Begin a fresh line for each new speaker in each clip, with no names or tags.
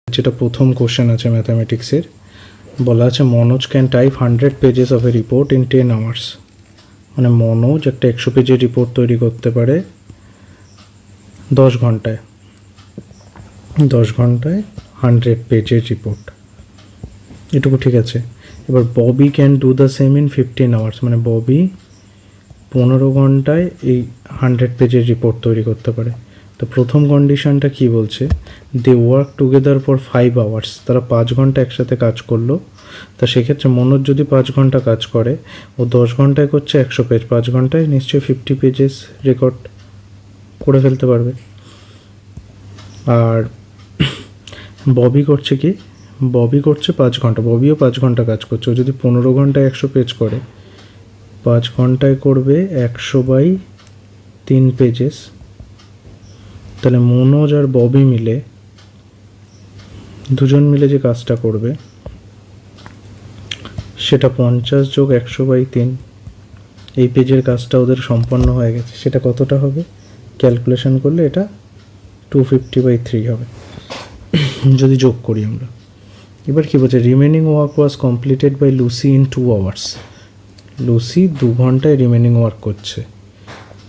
যেটা প্রথম কোশ্চেন আছে ম্যাথামেটিক্সের, বলা আছে Manoj can type 100 pages of A report in 10 hours. মানে মনোজ একটা 100 পেজের রিপোর্ট তৈরি করতে পারে 10 ঘন্টায়। 10 ঘন্টায় 100 পেজের রিপোর্ট, এটুকু ঠিক আছে। এবার Bobby can do the same in 15 hours, মানে ববি 15 ঘন্টায় এই 100 পেজের রিপোর্ট তৈরি করতে পারে। তো প্রথম কন্ডিশনটা কি বলছে, they work together for 5 hours, তারা 5 ঘন্টা একসাথে কাজ করলো। তা সেক্ষেত্রে মনোজ যদি 5 ঘন্টা কাজ করে, ও 10 ঘন্টায় করছে 100 পেজ, 5 ঘন্টায় নিশ্চয়ই 50 পেজেস রেকর্ড করে ফেলতে পারবে। আর ববি করছে কি, ববি করছে 5 ঘন্টা, ববিও 5 ঘন্টা কাজ করছে। ও যদি 15 ঘন্টায় 100 পেজ করে, 5 ঘন্টায় করবে 100/3 পেজেস। তাহলে মনোজ আর ববি মিলে, দুজন মিলে যে কাজটা করবে সেটা 50 যোগ 100/3, এই পেজের কাজটা ওদের সম্পন্ন হয়ে গেছে। সেটা কতটা হবে ক্যালকুলেশন করলে এটা 250/3 হবে যদি যোগ করি আমরা। এবার কী বলছে, remaining work was completed by Lucy in 2 hours. Lucy 2 ঘন্টায় রিমেনিং ওয়ার্ক করছে।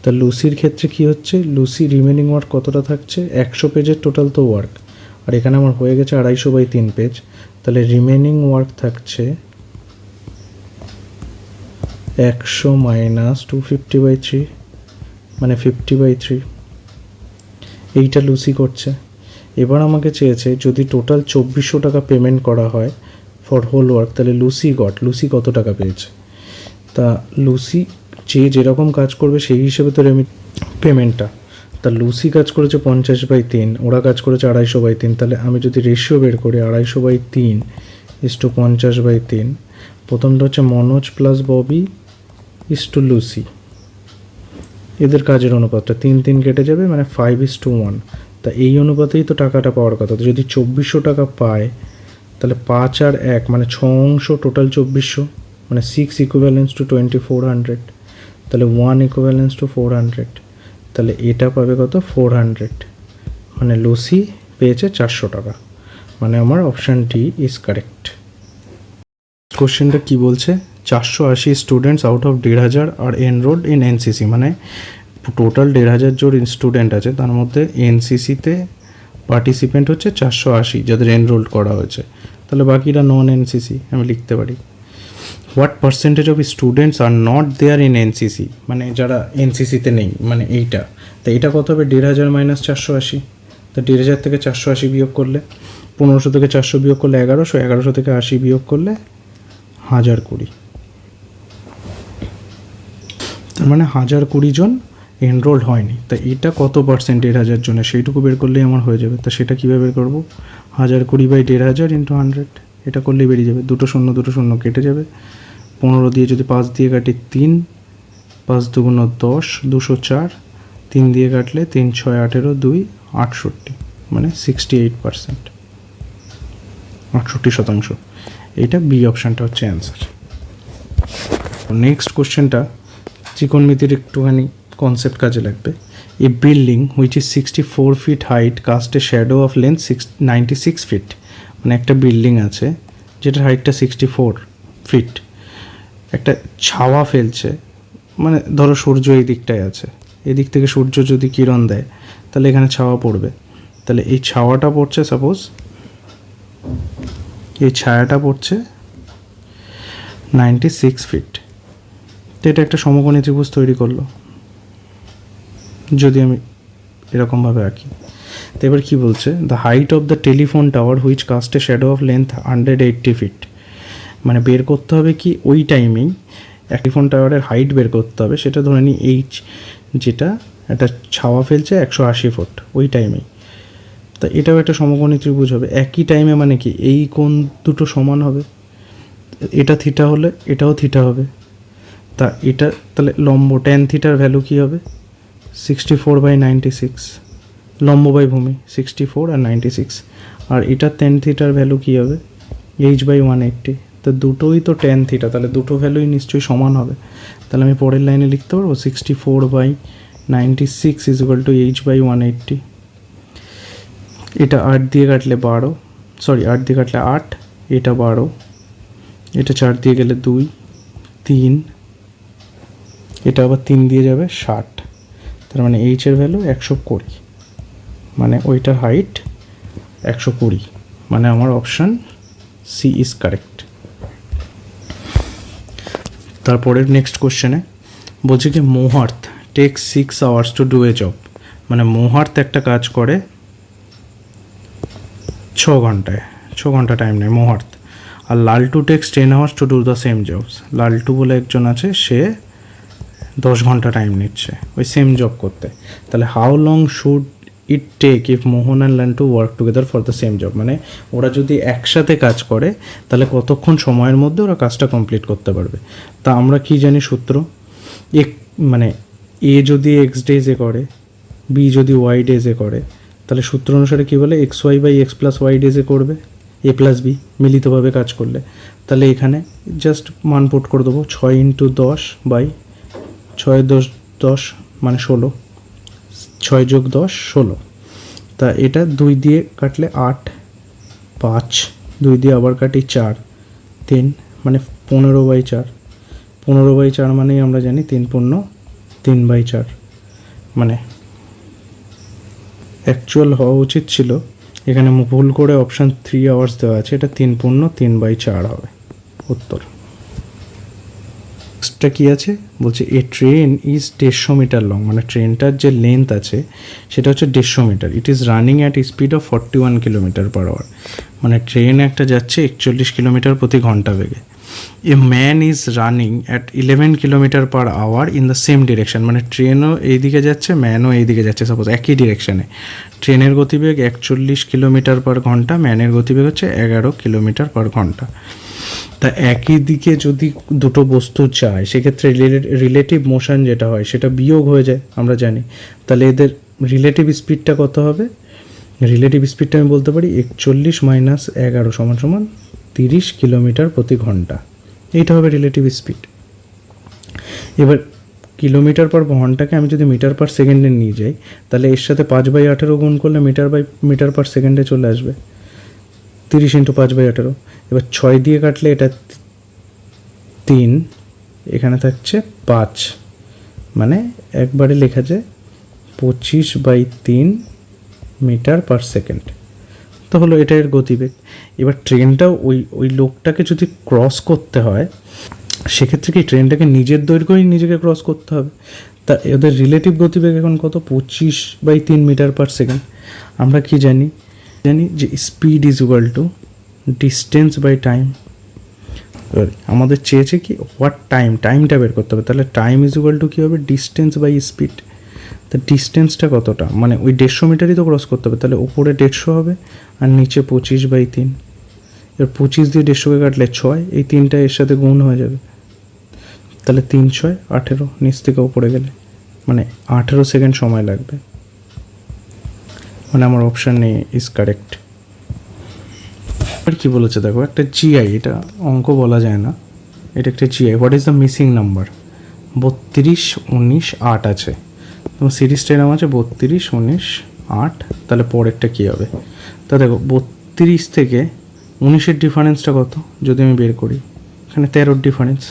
তা লুসির ক্ষেত্রে কি হচ্ছে, লুসি রিমেনিং ওয়ার্ক কতটা থাকছে, 100 পেজের টোটাল তো ওয়ার্ক, আর এখানে আমার হয়ে গেছে 250/3 পেজ। তাহলে রিমেনিং ওয়ার্ক থাকছে 100 মাইনাস 250/3, মানে 50/3। এইটা লুসি করছে। এবার আমাকে চেয়েছে যদি টোটাল 2400 টাকা পেমেন্ট করা হয় ফর হোল ওয়ার্ক, তাহলে লুসি কত টাকা পেয়েছে। তা লুসি যেরকম কাজ করবে সেই হিসেবে তো পেমেন্টটা। তা লুসি কাজ করেছে 50/3, ওরা কাজ করেছে 250/3। তাহলে আমি যদি রেশিও বের করি 250/3 প্রথমটা হচ্ছে Manoj plus Bobby is to Lucy, এদের কাজের অনুপাতটা 3 কেটে যাবে, মানে 5:1। তা এই অনুপাতেই তো টাকাটা পাওয়ার কথা। তো যদি 2400 টাকা পায়, তাহলে 5 আর 1 মানে 6 অংশ, টোটাল 2400, মানে 6 ইকুইভ্যালেন্স টু 2400। তাহলে 1 ইকুইভ্যালেন্স টু 400, তাহলে এটা পাবে কত 400, মানে লুসি পেয়েছে 400 টাকা। মানে আমার অপশান ডি ইজ কারেক্ট। কোশ্চেনটা কি বলছে, 480 students out of 1500 are enrolled in NCC. মানে টোটাল 1500 জন স্টুডেন্ট আছে, তার মধ্যে এনসিসিতে পার্টিসিপেন্ট হচ্ছে 480 যাদের এনরোল্ড করা হয়েছে। তাহলে বাকিরা নন এনসিসি আমি লিখতে পারি। What percentage of students are not there in NCC, মানে যারা এনসিসিতে নেই, মানে এইটা। তো এটা কত হবে, 1500 মাইনাস 480। তো 1500 থেকে 480 বিয়োগ করলে, 1500 থেকে 400 বিয়োগ করলে 1100, 1100 থেকে 80 বিয়োগ করলে 1020। তার মানে 1020 জন এনরোল্ড হয়নি। তা এটা কত পার্সেন্ট 1500 জনের, সেইটুকু বের করলেই আমার হয়ে যাবে। তা সেটা কীভাবে বের করবো, 1020/1500 ইন্টু 100, এটা করলেই বেরিয়ে যাবে। 2 শূন্য কেটে যাবে। 15 দিয়ে যদি 5 দিয়ে কাটি 3, 5 দুগুণ 10, 204, 3 দিয়ে কাটলে 3 6 18, 2 68, মানে 68%, 68%। এইটা বি অপশানটা হচ্ছে অ্যান্সার। নেক্সট কোশ্চেনটা ত্রিকোণমিতির একটুখানি কনসেপ্ট কাজে লাগবে। A building which is 64 feet height cast a shadow of length 96 feet. মানে একটা বিল্ডিং আছে যেটার হাইটটা 64 ফিট, একটা ছাওয়া ফেলছে। মানে ধরো সূর্য এই দিকটায় আছে, এদিক থেকে সূর্য যদি কিরণ দেয় তাহলে এখানে ছাওয়া পড়বে। তাহলে এই ছাওয়াটা পড়ছে, সাপোজ এই ছায়াটা পড়ছে 96 ফিট। তো এটা একটা সমকোণী ত্রিভুজ তৈরি করলো যদি আমি এরকমভাবে আঁকি। তো এবার কী বলছে, the height of the telephone tower which cast a shadow of length 180 feet. মানে বের করতে হবে কি ওই টাইমেই টেলিফোন টাওয়ারের হাইট বের করতে হবে। সেটা ধরে নিই এইচ, যেটা একটা ছাওয়া ফেলছে 180 ফুট ওই টাইমেই। তা এটাও একটা সমকোণী ত্রিভুজ হবে একই টাইমে, মানে কি এই কোণ দুটো সমান হবে। এটা থিটা হলে এটাও থিটা হবে। তা এটা তাহলে লম্ব ট্যান থিটার ভ্যালু কী হবে, 64/96, লম্ব বাই ভূমি 64 আর 96। আর এটা ট্যান থিটার ভ্যালু কী হবে, h/180। তো দুটোই তো ট্যান থিটা, তাহলে দুটো ভ্যালুই নিশ্চয়ই সমান হবে। তাহলে আমি পরের লাইনে লিখতে পারবো 64/96 = h/180। এটা 8 দিয়ে কাটলে 12, সরি 8 দিয়ে কাটলে 8, এটা 12, এটা 4 দিয়ে গেলে 2, 3, এটা আবার 3 দিয়ে যাবে 60, তার মানে এইচের ভ্যালু 120, মানে ওইটার হাইট 120, মানে আমার অপশান সি ইজ কারেক্ট। তারপরের নেক্সট কোশ্চেনে বলছে কি Mohartha take 6 hours to do a job, মানে মোহার্থ একটা কাজ করে 6 ঘন্টা টাইম নেয় মোহার্থ, আর Laltu takes 10 hours to do the same jobs. Laltu বলে একজন আছে, সে 10 ঘন্টা টাইম নিচ্ছে ওই সেম জব করতে, তাহলে how long should it take if Mohan and Laltu work together for the same job, মানে ওরা যদি একসাথে কাজ করে তাহলে কতক্ষণ সময়ের মধ্যে ওরা কাজটা কমপ্লিট করতে পারবে। তা আমরা কি জানি সূত্র, মানে এ যদি এক্স ডেজে করে, বি যদি ওয়াই ডেজে করে, তাহলে সূত্র অনুসারে কী বলে x y by x plus y ডেজে করবে এ প্লাস বি মিলিতভাবে কাজ করলে। তাহলে এখানে জাস্ট মান পুট করে দেবো 6 × 10 বাই 6 10 10 মানে 16, 6 + 10 16, তা এটা 2 দিয়ে কাটলে 8, 5, 2 দিয়ে আবার কাটি 4, 3, মানে 15/4, 15/4 মানেই আমরা জানি 3 × 3/4, মানে অ্যাকচুয়াল হওয়া উচিত ছিল, এখানে ভুল করে অপশান 3 hours দেওয়া আছে, এটা 3 × 3/4 হবে উত্তর। নেক্সটটা কী আছে বলছে a train is 150 metre long, মানে ট্রেনটার যে লেন্থ আছে সেটা হচ্ছে 150 metre, it is running at speed of 41 km/h, মানে ট্রেন একটা যাচ্ছে 41 km/ঘন্টা বেগে। A man is running at 11 km/h in the same direction, মানে ট্রেনও এইদিকে যাচ্ছে ম্যানও এইদিকে যাচ্ছে, সাপোজ একই ডিরেকশানে, ট্রেনের গতিবেগ 41 km/h, ম্যানের গতিবেগ হচ্ছে 11 km/h। তা একই দিকে যদি দুটো বস্তু যায় সেক্ষেত্রে রিলেটিভ মোশন যেটা হয় সেটা বিয়োগ হয়ে যায় আমরা জানি, তাহলে এদের রিলেটিভ স্পিডটা কত হবে? রিলেটিভ স্পিডটা আমি বলতে পারি 41 - 11 = 30 km/h, এইটা হবে রিলেটিভ স্পিড। এবার km/ঘন্টাকে আমি যদি মিটার/সেকেন্ডে নিয়ে যাই তাহলে এর সাথে 5/18 গুণ করলে মিটার/সেকেন্ডে চলে আসবে, 30 × 5/18। এবার 6 দিয়ে কাটলে এটা 3, এখানে থাকছে 5, মানে একবারে লেখা যায় 25/3 মিটার/সেকেন্ড, তো হলো এটা এর গতিবেগ। এবার ট্রেনটাও ওই লোকটাকে যদি ক্রস করতে হয় সেক্ষেত্রে কি ট্রেনটাকে নিজের দৈর্ঘ্যই নিজেকে ক্রস করতে হবে, তা এদের রিলেটিভ গতিবেগ এখন কত? 25/3 মিটার/সেকেন্ড। আমরা কি জানি যে speed is equal to distance by time. আমাদের চেয়েছে কি হোয়াট টাইমটা বের করতে হবে, তাহলে টাইম ইজ ইকুয়াল টু কী হবে? Distance by speed. তা ডিস্টেন্সটা কতটা? মানে ওই 150 মিটারই তো ক্রস করতে হবে, তাহলে উপরে 150 হবে আর নিচে 25/3। এবার 25 দিয়ে 150কে কাটলে 6, এই 3টা এর সাথে গুণ হয়ে যাবে, তাহলে 3 × 6 = 18, নিচ থেকে উপরে গেলে মানে 18 সেকেন্ড সময় লাগবে, মানে আমার অপশান এ ইজ কারেক্ট। আর কি বলেছে দেখো, একটা জিআই, এটা অঙ্ক বলা যায় না, এটা একটা GI. What is the missing number? 32 19 8 আছে, তোমার সিরিজটা এরকম আছে 32 19 8, তাহলে পরেরটা কী হবে? তা দেখো 32 থেকে 19-এর ডিফারেন্সটা কত যদি আমি বের করি, এখানে 13-র ডিফারেন্স,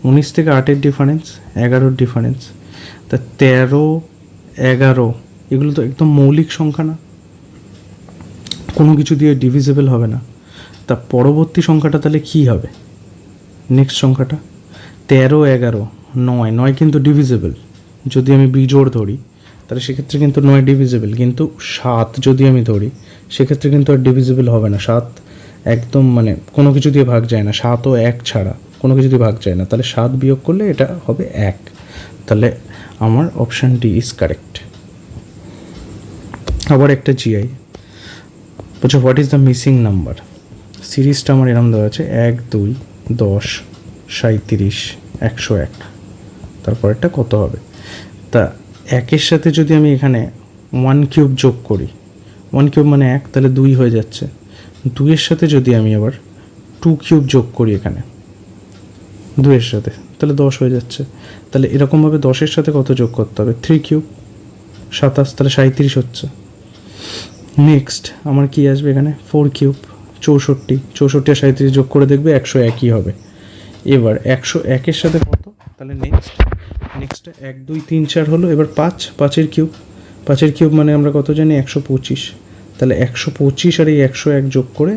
19 থেকে 8-এর ডিফারেন্স, 11-র ডিফারেন্স, তা 13 11 এগুলো তো একদম মৌলিক সংখ্যা না, কোনো কিছু দিয়ে ডিভিজিবল হবে না। তা পরবর্তী সংখ্যাটা তাহলে কী হবে? নেক্সট সংখ্যাটা 13 11 9 কিন্তু ডিভিজিবল, যদি আমি বিজোড় ধরি তাহলে সেক্ষেত্রে কিন্তু 9 ডিভিজিবল, কিন্তু 7 যদি আমি ধরি সেক্ষেত্রে কিন্তু আর ডিভিজিবল হবে না। 7 একদম মানে কোনো কিছু দিয়ে ভাগ যায় না, 7 ও 1 ছাড়া কোনো কিছু দিয়ে ভাগ যায় না, তাহলে 7 বিয়োগ করলে এটা হবে 1, তাহলে আমার অপশান ডি ইজ কারেক্ট। আবার একটা জিআই বলছে what is the missing number? সিরিজটা আমার এরকম দেওয়া আছে 1 2 10 37 101, তারপরেরটা কত হবে? তা 1-এর সাথে যদি আমি এখানে 1³ যোগ করি, 1³ মানে 1, তাহলে 2 হয়ে যাচ্ছে। 2-এর সাথে যদি আমি আবার 2³ যোগ করি এখানে 2-এর সাথে, তাহলে 10 হয়ে যাচ্ছে। তাহলে এরকমভাবে 10-এর সাথে কত যোগ করতে হবে? 3³ 27, তাহলে 37 হচ্ছে। নেক্সট আমার কি আসবে এখানে? 4³ 64, 64 আর 37 যোগ করে দেখবে 101ই হবে। এবার 101-এর সাথে কত, তাহলে নেক্সটটা 1 2 3 4 হলো। এবার 5, 5-এর কিউব, 5-এর কিউব মানে আমরা কত জানি 125, তাহলে 125 আর এই 101 যোগ করে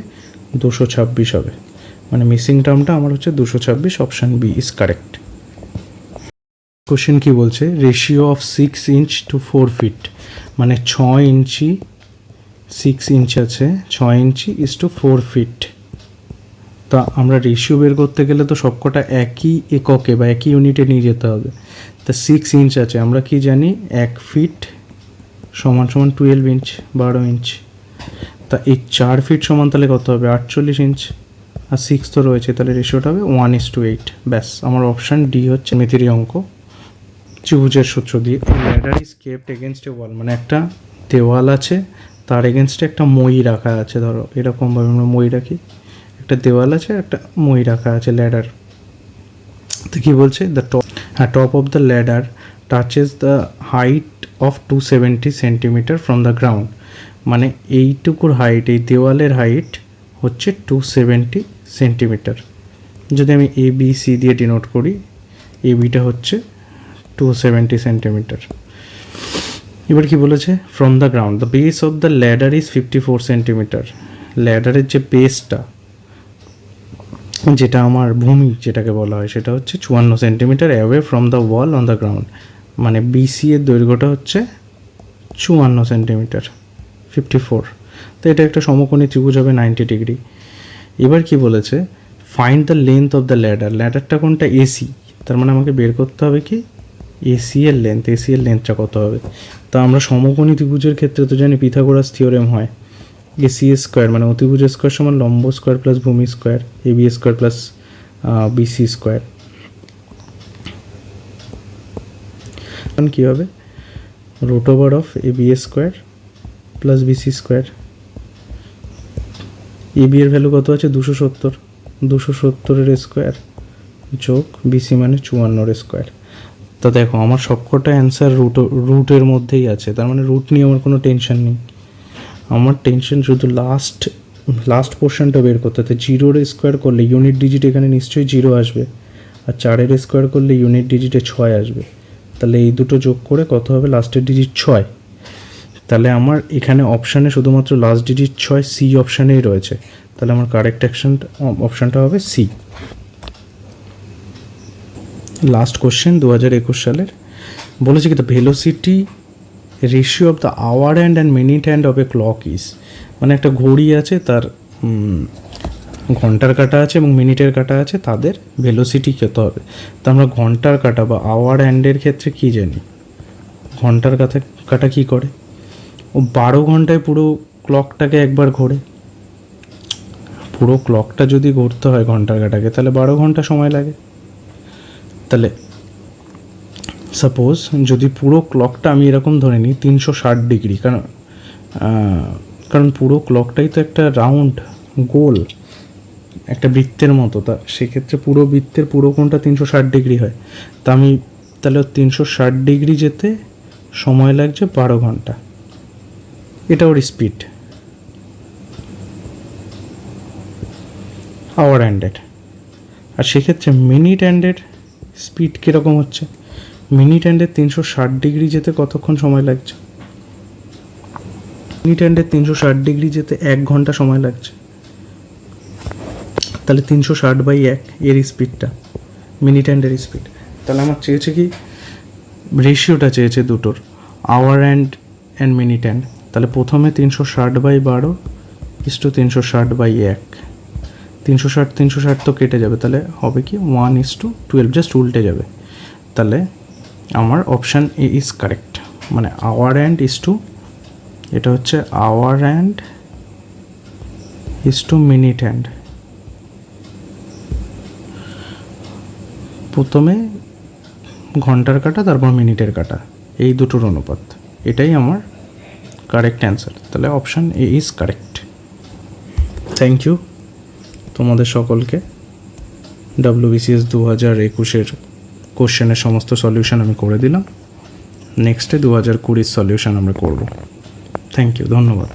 226 হবে, মানে মিসিং টার্মটা আমার হচ্ছে 226, option B is correct. Question কি বলছে, ratio of 6 inch to 4 feet, মানে 6 ইঞ্চি 6 ইঞ্চ আছে, 6 ইঞ্চি ইজ টু 4 ফিট। তা আমরা রেশিও বের করতে গেলে তো সবকটা একই এককে বা একই ইউনিটে নিয়ে যেতে হবে। তা 6 ইঞ্চ আছে, আমরা কি জানি 1 ফিট সমান সমান 12 ইঞ্চ, 12 ইঞ্চ। তা এই 4 ফিট সমান তাহলে কত হবে 48 ইঞ্চ, আর 6 তো রয়েছে, তাহলে রেশিওটা হবে 1:8। ব্যাস, আমার অপশান ডি হচ্ছে জ্যামিতির অঙ্ক ত্রিভুজের সূত্র দিয়ে। Ladder is kept against a wall, মানে একটা দেওয়াল আছে, তার এগেনস্টে একটা মই রাখা আছে। ধরো এরকমভাবে আমরা মই রাখি, একটা দেওয়াল আছে, একটা মই রাখা আছে ল্যাডার। তো কী বলছে, top of the ladder touches the height of 270 centimetre from the ground, মানে এইটুকুর হাইট, এই দেওয়ালের হাইট হচ্ছে 270 সেন্টিমিটার। যদি আমি এ বি সি দিয়ে ডিনোট করি, এ বিটা হচ্ছে 270 সেন্টিমিটার। এবার কি বলেছে, from the ground the base of the ladder is 54 centimetre. ল্যাডারের যে বেসটা, যেটা আমার ভূমি যেটাকে বলা হয়, সেটা হচ্ছে 54 centimetre away from the wall on the ground, মানে বিসি এর দৈর্ঘ্যটা হচ্ছে 54 সেন্টিমিটার, 54। তো এটা একটা সমকোণী ত্রিভুজ হবে 90 ডিগ্রি। এবার কি বলেছে, find the length of the ladder, ল্যাডারটা কোনটা এসি, তার মানে আমাকে বের করতে হবে কি এসি এর লেন্থ, এসি এর লেন্থটা কত হবে। তা আমরা সমকোণী ত্রিভুজের ক্ষেত্রে তো জানি পিথাগোরাস থিওরেম হয়, এসি স্কোয়ার মানে অতিভুজ স্কোয়ার সমান লম্ব স্কোয়ার প্লাস ভূমি square, AB square plus BC square. কী হবে, root over of AB square plus BC square. AB এর ভ্যালু কত আছে 270, 270-এর স্কোয়ার যোগ বিসি মানে 54-এর স্কোয়ার। তা দেখো আমার সবকটা অ্যান্সার রুটের মধ্যেই আছে, তার মানে রুট নিয়ে আমার কোনো টেনশন নেই। আমার টেনশন শুধু লাস্ট পোর্শনটা বের করতে। 0-এর স্কোয়ার করলে ইউনিট ডিজিট এখানে নিশ্চয়ই 0 আসবে, আর 4-এর স্কোয়ার করলে ইউনিট ডিজিটে 6 আসবে। তাহলে এই দুটো যোগ করে কত হবে, লাস্টের ডিজিট 6। তাহলে আমার এখানে অপশানে শুধুমাত্র লাস্ট ডিজিট 6 সি অপশানেই রয়েছে, তাহলে আমার কারেক্ট অপশানটা হবে সি। লাস্ট কোশ্চেন 2021 সালের বলেছে কি, the velocity ratio of the hour hand and minute hand of a clock is, মানে একটা ঘড়ি আছে, তার ঘন্টার কাঁটা আছে এবং মিনিটের কাঁটা আছে, তাদের ভেলোসিটি কত হবে। তো আমরা ঘন্টার কাঁটা বা আওয়ার হ্যান্ডের ক্ষেত্রে কী জানি, ঘন্টার কাঁটা কী করে, ও 12 ঘন্টায় পুরো ক্লকটাকে একবার ঘোরে। পুরো ক্লকটা যদি ঘুরতে হয় ঘন্টার কাঁটাকে, তাহলে 12 ঘন্টা সময় লাগে। তাহলে সাপোজ যদি পুরো ক্লকটা আমি এরকম ধরে নিই 360 ডিগ্রি, কারণ পুরো ক্লকটাই তো একটা রাউন্ড গোল, একটা বৃত্তের মতো। তা সেক্ষেত্রে পুরো বৃত্তের পুরো কোণটা 360 ডিগ্রি হয়। তা আমি তাহলে 360 ডিগ্রি যেতে সময় লাগছে 12 ঘন্টা, এটা ওর স্পিড আওয়ার হ্যান্ডের। আর সেক্ষেত্রে মিনিট হ্যান্ডের স্পিড কীরকম হচ্ছে, মিনিট হ্যান্ডের 360 ডিগ্রি যেতে কতক্ষণ সময় লাগছে, মিনিট হ্যান্ডের 360 ডিগ্রি যেতে 1 ঘন্টা সময় লাগছে। তাহলে 360/1 এর স্পিডটা মিনিট হ্যান্ডের স্পিড। তাহলে আমার চেয়েছে কি, রেশিওটা চেয়েছে দুটোর, hour hand and minute hand. তাহলে প্রথমে 360/12 ইস টু 360/1, 360 তো কেটে যাবে, তাহলে হবে কি 1:12, জাস্ট উল্টে যাবে। তাহলে আমার অপশান এ ইজ কারেক্ট, মানে আওয়ার হ্যান্ড ইস টু, এটা হচ্ছে our hand is to minute hand. প্রথমে ঘন্টার কাঁটা, তারপর মিনিটের কাঁটা, এই দুটোর অনুপাত, এটাই আমার কারেক্ট অ্যান্সার। তাহলে option A is correct. Thank you তোমাদের সকলকে। WBCS 2021-এর কোশ্চেনের সমস্ত সলিউশন আমি করে দিলাম। নেক্সটে 2020 সলিউশন আমরা করব। থ্যাংক ইউ, ধন্যবাদ।